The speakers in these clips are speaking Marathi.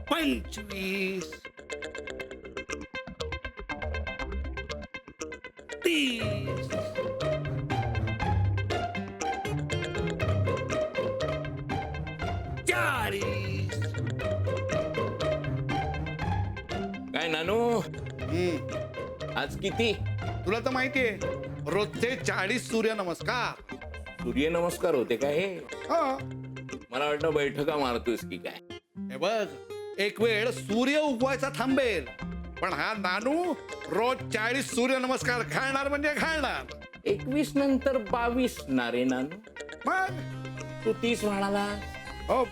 25 30 40 काय नानू आज किती तुला तर माहितीये रोजचे 40 सूर्यनमस्कार. सूर्य नमस्कार होते काय हे हा मला वाटलं बैठका मारतोयस की काय. हे बघ, एक वेळ सूर्य उगवायचा थांबेल, पण हा नानू रोज 40 सूर्यनमस्कार घालणार म्हणजे घालणार. 21 नंतर 22 ना रे नानू. मग तू 30 म्हणाला. हो,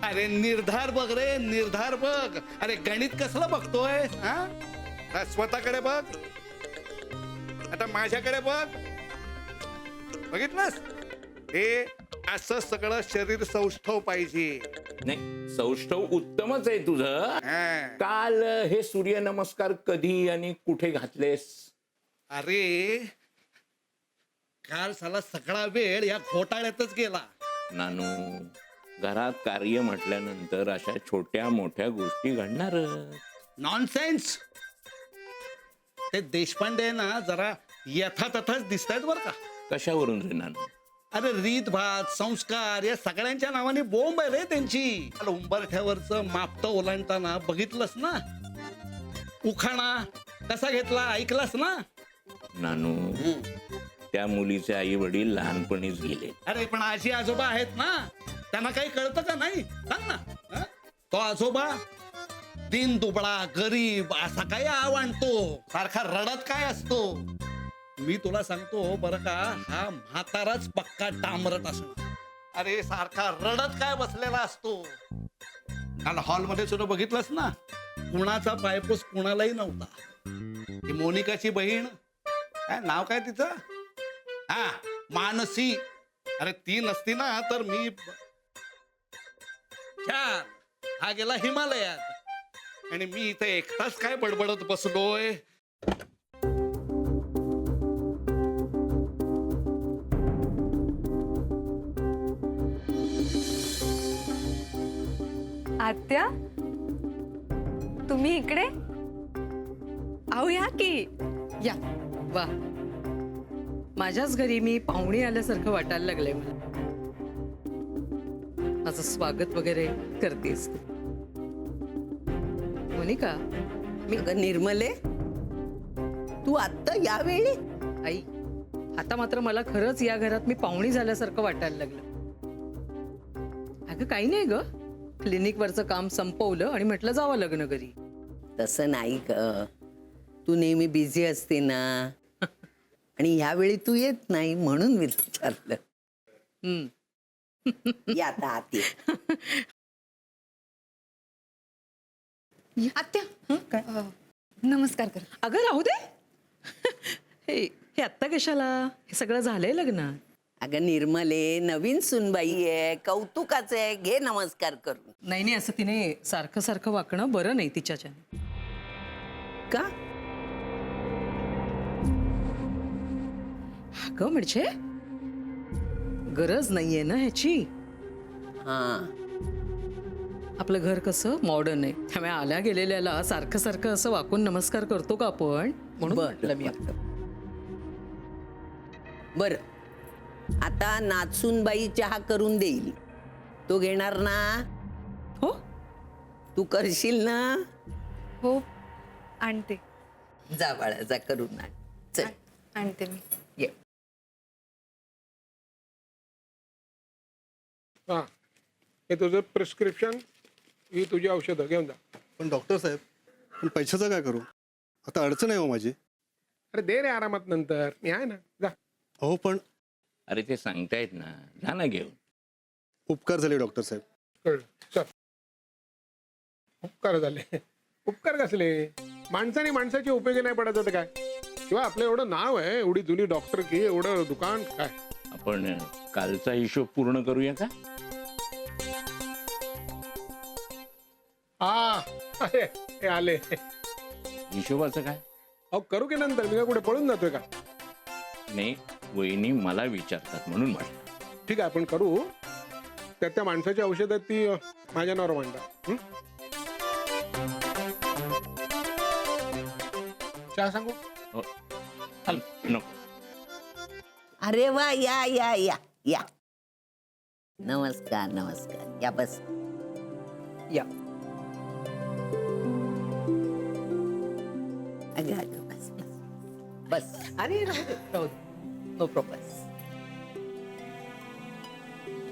अरे निर्धार बघ रे, निर्धार बघ. अरे गणित कसलं बघतोय हा? हा, स्वतःकडे बघ, आता माझ्याकडे बघ. बघितलंस, हे असं सगळं शरीर सौष्ठव पाहिजे. नाही सौष्ठव उत्तमच आहे तुझं. हा. काल हे सूर्य नमस्कार कधी आणि कुठे घातलेस. अरे काल साला सगळा वेळ या घोटाळ्यातच गेला. नानू घरात कार्य म्हटल्यानंतर अशा छोट्या मोठ्या गोष्टी घडणार. नॉनसेन्स. ते देशपांडे ना जरा यथातथाच दिसतायत बर का. कशावरून रे नानू. अरे रीतभात संस्कार या सगळ्यांच्या नावाने बोंब आहे रे त्यांची. उंबरठ्यावरचं मापट ओलांडताना बघितलंस ना, उखाणा कसा घेतला ऐकलास ना. नानू त्या मुलीचे आई वडील लहानपणीच गेले. अरे पण आजी आजोबा आहेत ना, त्यांना काही कळतं का नाही सांग ना. हं? तो आजोबा दिन दुबळा गरीब असा काय आवडतो, सारखा रडत काय असतो. मी तुला सांगतो बरं का, हा म्हाताराच पक्का डांबरट असणार. अरे सारखा रडत काय बसलेला असतो. काल हॉलमध्ये सुद्धा बघितलंस ना, कुणाचा पायपूस कुणालाही नव्हता. ती मोनिकाची बहीण, काय नाव काय तिचं, हा मानसी. अरे ती नसती ना तर मी छान हा गेला हिमालयात आणि मी इथे एकटाच काय बडबडत बसलोय. आत्या, तुम्ही इकडे? अहो या की या. वा, माझ्याच घरी मी पाहुणे आल्यासारखं वाटायला लागलंय मला. माझं स्वागत वगैरे करतेस तू. मोनिका, मी निर्मले, तू आत्ता यावेळी? आई, आता मात्र मला खरंच या घरात मी पाहुणी झाल्यासारखं वाटायला लागलं. अगं काही नाही ग, क्लिनिक वरचं काम संपवलं आणि म्हटलं जावं लग्न घरी. तसं नाही ग, तू नेहमी बिझी असते ना आणि यावेळी तू येत नाही म्हणून मी विचारलं. या आता आत ये. आत्या, नमस्कार कर. अगं राहू दे. हे आत्ता कशाला, हे सगळं झालंय लग्नात. अगं निर्मले, नवीन सुनबाई आहे, कौतुकाचं आहे, घे नमस्कार करून. नाही नाही, असं तिने सारखं सारखं वागणं बरं नाही तिच्याच्याने. का? अगं म्हणजे गरज नाहीये ना ह्याची. हा, आपलं घर कसं मॉडर्न आहे, त्यामुळे आल्या गेलेल्याला सारखं सारखं असं वाकून नमस्कार करतो का आपण, म्हणून म्हटलं मी. बर, आता नाचूनबाई चहा करून देईल, तो घेणार ना? हो, तू करशील ना? हो, आणते. जा बाळा, जा करून आण. चल आणते मी. ये. हा, हे तुझं प्रिस्क्रिप्शन, ही तुझी औषधं घेऊन जा. पण डॉक्टर साहेब, पण पैशाचं काय करू? आता अडचण आहे हो माझी. अरे दे रे आरामात, नंतर मी आहे ना, जा. हो पण अरे ते सांगतायत ना, जा ना घेऊन. उपकार झाले डॉक्टर साहेब. कळलं, चल. उपकार झाले. उपकार कसले? माणसाने माणसाचे उपयोगी नाही पडत होते काय? किंवा आपलं एवढं नाव आहे, एवढी जुनी डॉक्टर की, एवढं दुकान काय. आपण कालचा हिशोब पूर्ण करूया का? हा, अरे हे आले. हिशोबाचं काय? अहो करू की नंतर, मी काय कुठे पळून जातोय का? नाही, वहिनी मला विचारतात म्हणून म्हटलं. ठीक आहे, आपण करू. त्या माणसाची औषधं आहेत ती माझ्या नावावर मांडा. चहा सांगू? हो. नको. अरे वा, या या या या. नमस्कार नमस्कार, या बस. या. अगं अगं बस बस बस. अरे राहू दे, राहू दे. No problem.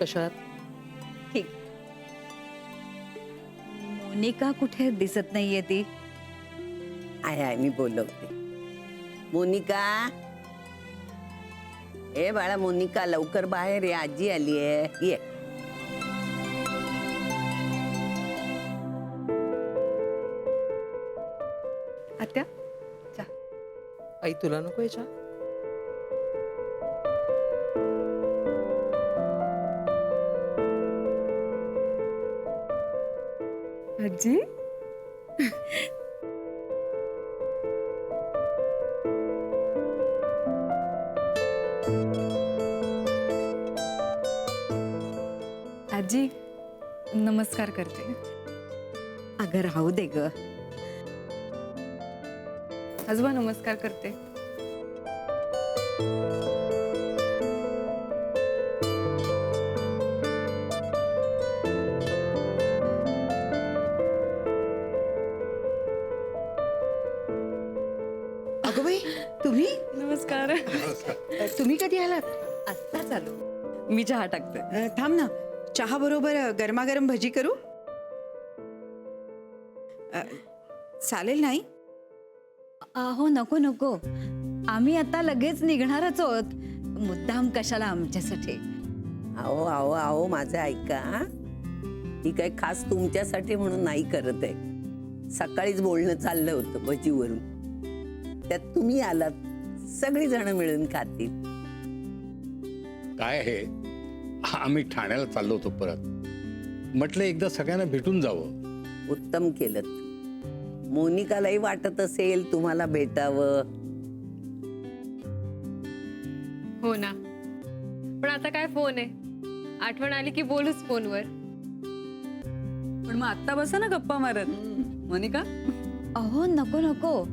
कशात? ठीक. मोनिका कुठे दिसत नाहीये ती? आहे मी बोलवते. मोनिका, ए बाळा मोनिका, लवकर बाहेर ये, आजी आली आहे. ये. आत्या चा. आई तुला नको याच्या? आजी आजी नमस्कार करते. अगं राहू दे ग. आजोबा नमस्कार करते. अगं बाई, तुम्ही नमस्कार. तुम्ही कधी आलात? आत्ता चालू. मी चहा टाकते. थांब ना, चहा बरोबर गरमागरम भजी करू? चालेल नाही? अहो नको नको, आम्ही आता लगेच निघणारच आहोत. मुद्दाम कशाला आमच्यासाठी? आओ आओ आओ, माझं ऐका. ही काय खास तुमच्यासाठी म्हणून नाही करत आहे. सकाळीच बोलणं चाललं होतं भजीवरून. त्यात तुम्ही आलात, सगळी जण मिळून खातील. काय आहे, आम्ही ठाण्याला चाललो होतो परत. म्हटलं एकदा सगळ्यांना भेटून जावं. उत्तम केलं. मोनिकालाही वाटत असेल तुम्हाला भेटावं. हो ना, पण आता काय फोन आहे, आठवण आली की बोलूच फोनवर. पण मग आत्ता बसा ना गप्पा मारत. मोनिका, अहो नको नको,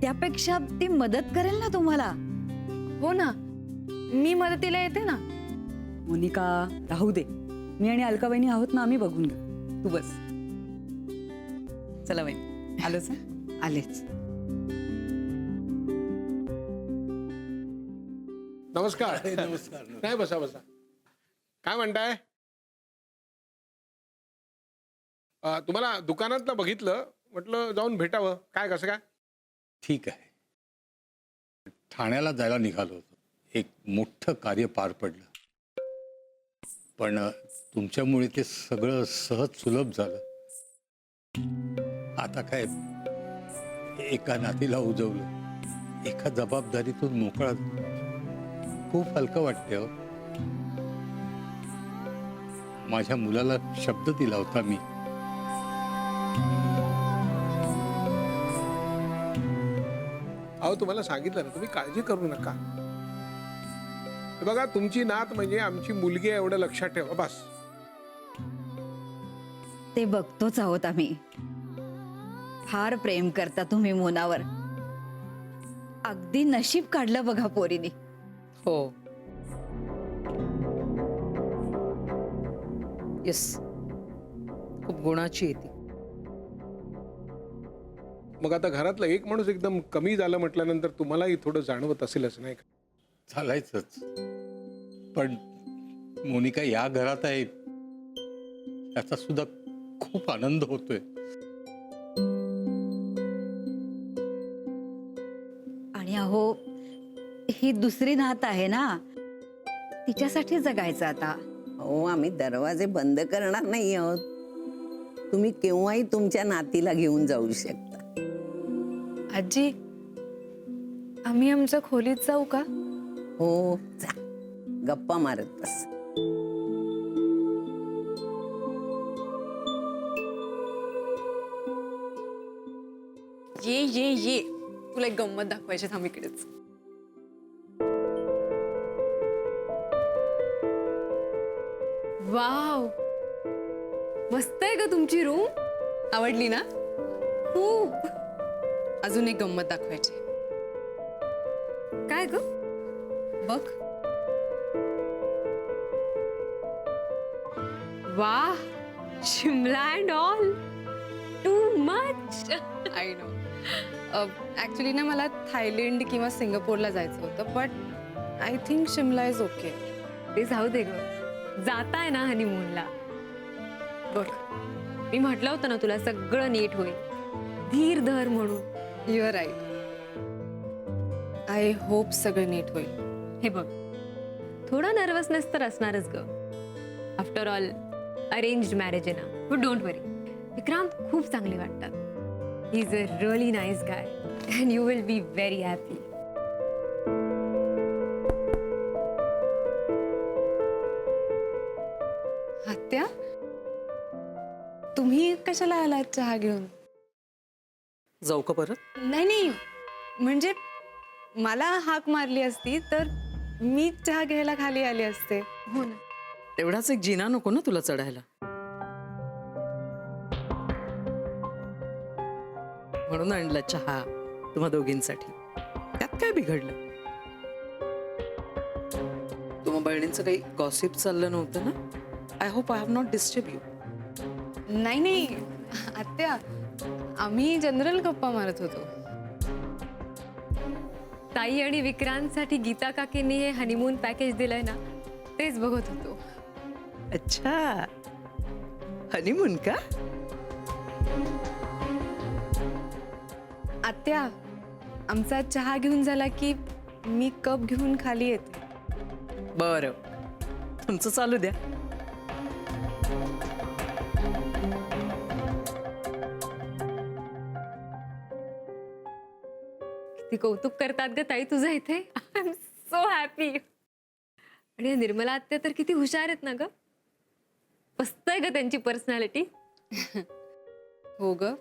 त्यापेक्षा ती मदत करेल ना तुम्हाला. हो ना, मी मदतीला येते ना. मोनिका राहू दे, मी आणि अलका वहिनी आहोत ना, आम्ही बघून घेऊ. तू बस. चला वहिनी, आलोच हं? आलेच. नमस्कार. नाही, बसा बसा. काय म्हणताय? तुम्हाला दुकानातलं बघितलं, म्हटलं जाऊन भेटावं. काय कसं काय? ठीक आहे. ठाण्याला जायला निघालो होतो. एक मोठं कार्य पार पडलं, पण तुमच्यामुळे ते सगळं सहज सुलभ झालं. आता काय, एका नातीला उजवलं, एका जबाबदारीतून मोकळा. खूप हलकं वाटते हो. माझ्या मुलाला शब्द दिला होता मी. अहो तुम्हाला सांगितलं ना, तुम्ही काळजी करू नका. हे बघा, तुमची नात म्हणजे आमची मुलगी आहे एवढं लक्षात ठेवा बस. ते बघतोच आहोत आम्ही. फार प्रेम करता तुम्ही मोनावर. अगदी नशीब काढलं बघा पोरीने. हो. येस, खूप गुणाची आहे ती. मग आता घरातला एक माणूस एकदम कमी झालं म्हटल्यानंतर तुम्हालाही थोडं जाणवत असेलच, नाही का? चालायचंच. पण मोनिका या घरात आहे, याचा सुद्धा खूप आनंद होतोय. आणि अहो, ही दुसरी नात आहे ना, तिच्यासाठी जगायचं आता. हो, आम्ही दरवाजे बंद करणार नाही आहोत. तुम्ही केव्हाही तुमच्या नातीला घेऊन जाऊ शकता. आजी, आम्ही आमच्या खोलीत जाऊ का? हो, जा, गप्पा मारत बस. ये ये ये, तुला एक गंमत दाखवायची, थांब इकडेच. वाव, मस्त आहे ग तुमची रूम. आवडली ना? खूप. अजून एक गंमत दाखवायची. काय ग? बघ. वा, Shimla and all. Too much. I know. Actually ना मला थायलंड किंवा सिंगापूरला जायचं होतं, but I think Shimla is okay. ते जाऊ दे ग, जाताय ना हनीमूनला. बघ, मी म्हटलं होतं ना तुला सगळं नीट होईल. धीर धर म्हणून. You are right. I hope सगळं नीट होईल. हे बघ, थोडा नर्वसनेस तर असणारच ग. आफ्टर ऑल अरेंज्ड मॅरेज आहे ना. बट डोंट वरी, विक्रांत खूप चांगले वाटतात. He is a really nice guy and you will be very happy. आत्या, तुम्ही कशाला आलात चहा घेऊन? जाऊ का परत? नाही नाही, म्हणजे मला हाक मारली असती तर मी चहा घ्यायला खाली आले असते. हो ना. तेवढाच एक जिना नको ना तुला चढायला. म्हणून आणला चहा तुम्हा दोघींसाठी. त्यात काय बिघडलं? तुम्हा बहिणींचं काही गॉसिप चाललं नव्हतं ना? I hope I have not disturb you. नाही नाही आत्या, आम्ही जनरल गप्पा मारत होतो. ताई आणि विक्रांतसाठी गीता काकींनी हे हनीमून पॅकेज दिलंय ना, तेच बघत होतो. अच्छा, हनीमून का? आत्या, आमचा चहा घेऊन झाला की मी कप घेऊन खाली येते. बरं, तुमचं चालू द्या. किती कौतुक करतात ग ताई तुझं इथे. I am so happy. आणि या निर्मला आत्या तर किती हुशार आहेत ना ग. मस्त आहे ग त्यांची पर्सनॅलिटी. हो ग,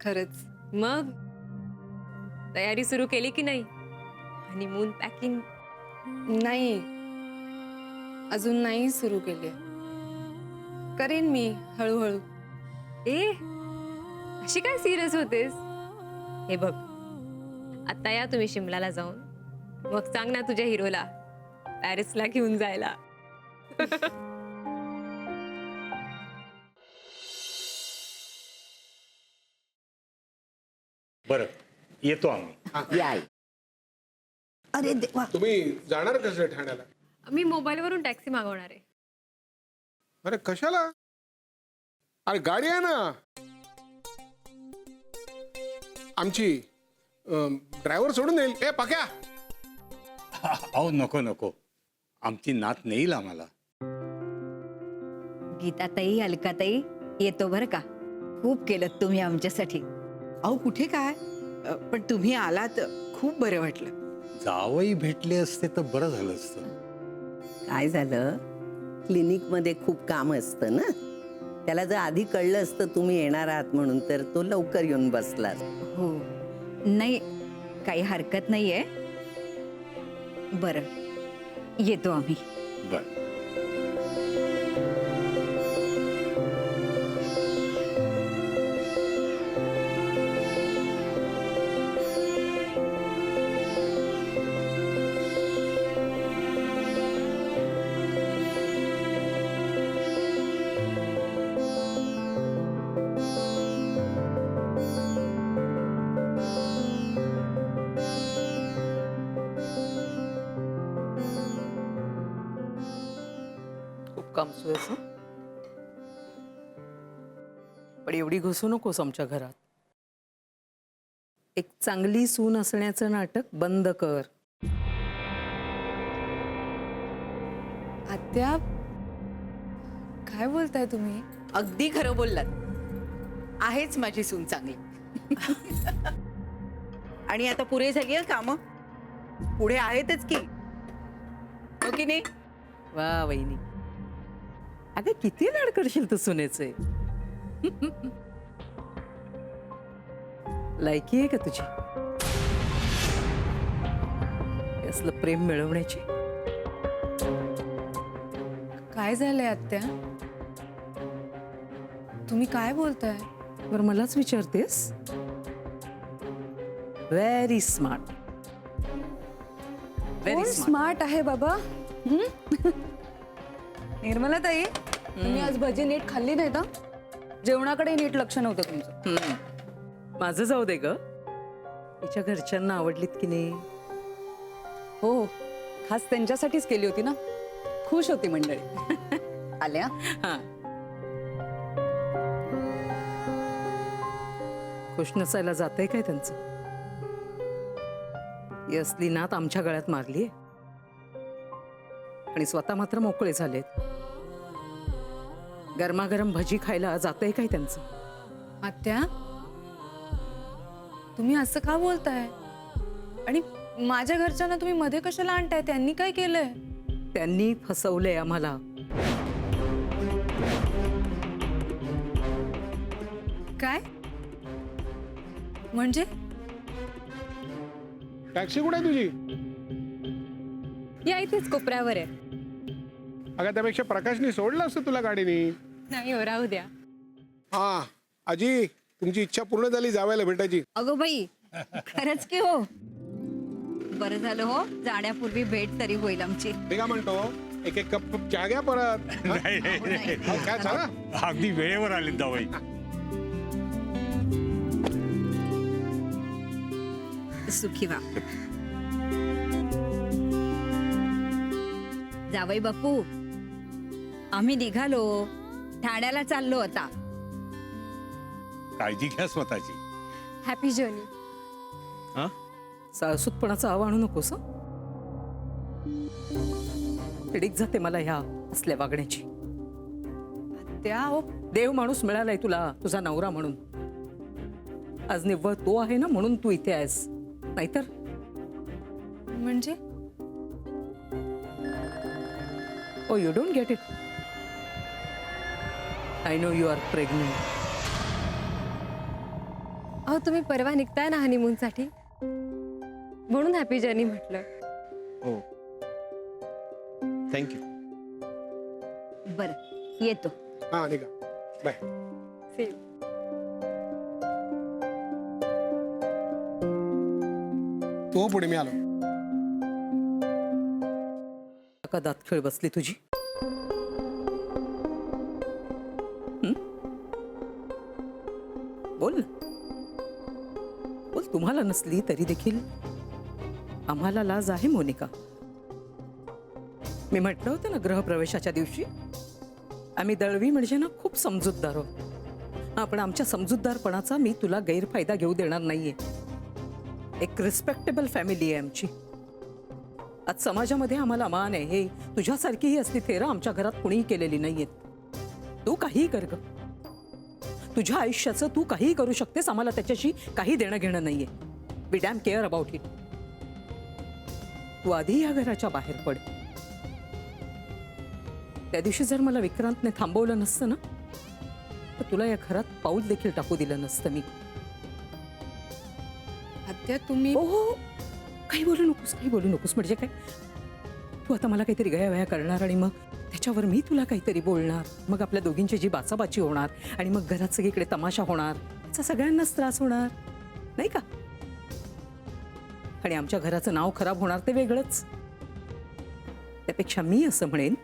खरंच. मग तयारी सुरू केली की नाही? Honeymoon packing? नाही, अजून नाही सुरू केली. करेन मी हळूहळू. ए, अशी काय सिरियस होतेस? हे बघ, आता या तुम्ही शिमलाला जाऊन, मग सांग ना तुझ्या हिरोला पॅरिसला घेऊन जायला. बरं, येतो आम्ही. या. अरे देवा, तुम्ही जाणार कसं ठाण्याला? मी मोबाईलवरून टॅक्सी मागवणार आहे. अरे कशाला? अरे गाडी आहे ना आमची. ड्रायव्हर सोडून देईल. ए पक्या, अहो नको नको, आमची नात नेईल आम्हाला. गीताताई, अलकाताई, येतो बरं का. खूप केलं तुम्ही आमच्यासाठी. अहो कुठे काय, पण तुम्ही आलात, खूप बरं वाटलं. जावई भेटले असते तर बरं झालं असतं. काय झालं, क्लिनिकमध्ये खूप काम असतं ना. त्याला जर आधी कळलं असतं तुम्ही येणार आहात म्हणून, तर तो लवकर येऊन बसला. हो, नाही काही हरकत नाहीये. बरं, येतो आम्ही. बरं. काम सुयस, पण एवढी घुसू नकोस आमच्या घरात. एक चांगली सून असण्याचं नाटक बंद कर. आत्या, काय बोलताय तुम्ही? अगदी खरं बोललात. आहेच माझी सून चांगली. आणि आता पुरे झाली आहे कामं, पुढे आहेतच की, हो की नाही? वा वहिनी, अगं किती लाड करशील तू सुनेचे. लायकी आहे का तुझी असलं प्रेम मिळवण्याची? काय झालंय आत्या? तुम्ही काय बोलताय? बरं मलाच विचारतेस? Very smart. Very smart. Smart आहे बाबा. निर्मला ताई, तुम्ही आज भजी नीट खाल्ली नाही ना? जेवणाकडे नीट लक्ष नव्हतं तुमचं. माझं जाऊ दे ग. तिच्या घरच्यांना आवडलीत की नाही? हो, खास त्यांच्यासाठीच केली होती ना. खुश होती मंडळी. आल्या? हा. खुश नसायला जातंय काय त्यांचं? ही असली नात आमच्या गळ्यात मारलीये आणि स्वतः मात्र मोकळे झालेत. गरमागरम भजी खायला जातंय काय त्यांचं? आत्या, तुम्ही असं का बोलताय? आणि माझ्या घरच्यांना तुम्ही मध्ये कशाला आणताय? त्यांनी काय केलंय? त्यांनी फसवलंय आम्हाला. काय म्हणजे? टॅक्सी कुठे आहे तुझी? या इथेच कोपऱ्यावर आहे. अगं त्यापेक्षा प्रकाशनी सोडलं असतं तुला गाडीने. नाही हो, राहू द्या. हा आजी, तुमची इच्छा पूर्ण झाली जावायला भेटायची. अगो बाई, खरंच की हो. बरं झालं हो, जाण्यापूर्वी भेट तरी होईल आमची. ते का म्हणतो, एक एक कप चहा घ्या परत. हा? अहो, काय चला. अगदी वेळेवर आले जावई. सुखी व्हा. जावई बापू, आम्ही निघालो, ठाण्याला चाललो आता. काळजी घ्या स्वतःची. Happy journey. साळसूतपणाचा आव आणू नकोस. पिडीक जाते मला ह्या असल्या वागण्याची. त्या हो, देव माणूस मिळालाय तुला, तुझा नवरा म्हणून. आज निव्वळ तो आहे ना म्हणून तू इथे आहेस, नाहीतर म्हणजे oh you don't get it. I know you are pregnant. अहो, तुम्ही परवा निघताय ना हनीमूनसाठी, म्हणून हॅपी जर्नी म्हटलं. हो, थँक्यू. बरं, येतो. हा निघा, बाय. See you. तो पुढे मी आलो. का दातखिळ बसली तुझी? बोल ना, बोल. तुम्हाला नसली तरी देखील आम्हाला लाज आहे मोनिका. मी म्हटलं होतं ना गृहप्रवेशाच्या दिवशी, आम्ही दळवी म्हणजे ना खूप समजूतदार आहोत. आपण आमच्या समजूतदारपणाचा मी तुला गैरफायदा घेऊ देणार नाहीये. एक रिस्पेक्टेबल फॅमिली आहे आमची. आज समाजामध्ये आम्हाला मान आहे. हे तुझ्यासारखी ही असली थेरं आमच्या घरात कुणीही केलेली नाहीयेत. तू काहीही कर ग, तुझ्या आयुष्याचं तू काहीही करू शकतेस. आम्हाला त्याच्याशी काही देणं घेणं नाहीये. We damn care about it. तू आधी या घराच्या बाहेर पड. त्या दिवशी जर मला विक्रांतने थांबवलं नसतं ना, तर तुला या घरात पाऊल देखील टाकू दिलं नसतं मी. आत्या तुम्ही हो, काही बोलू नकोस, काही बोलू नकोस. म्हणजे काय, तू आता मला काहीतरी गयावया करणार आणि मग त्याच्यावर मी तुला काहीतरी बोलणार. मग आपल्या दोघींची जी बाचाबाची होणार आणि मग घरात सगळीकडे तमाशा होणार. त्याचा सगळ्यांनाच त्रास होणार, नाही का? आणि आमच्या घराचं नाव खराब होणार ते वेगळंच. त्यापेक्षा मी असं म्हणेन,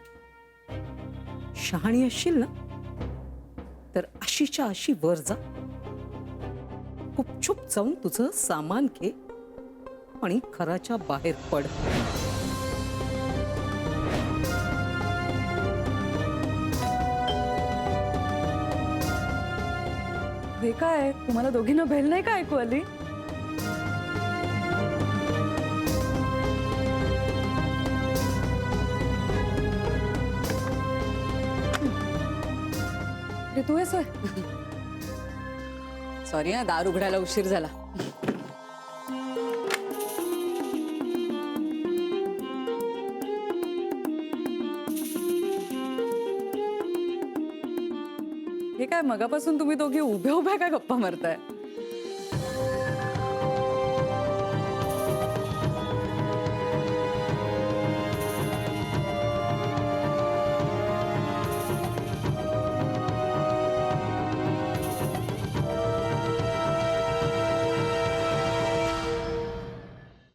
शहाणी असशील ना तर अशीच्या अशी वर जा, गुपचूप जाऊन तुझं सामान घे आणि घराच्या बाहेर पड. हे काय, तुम्हाला दोघींना भेल नाही का ऐकू आली? तू येतोय? सॉरी हा, दार उघडायला उशीर झाला. हे काय, मगापासून तुम्ही दोघी उभ्या उभ्या का गप्पा मारताय?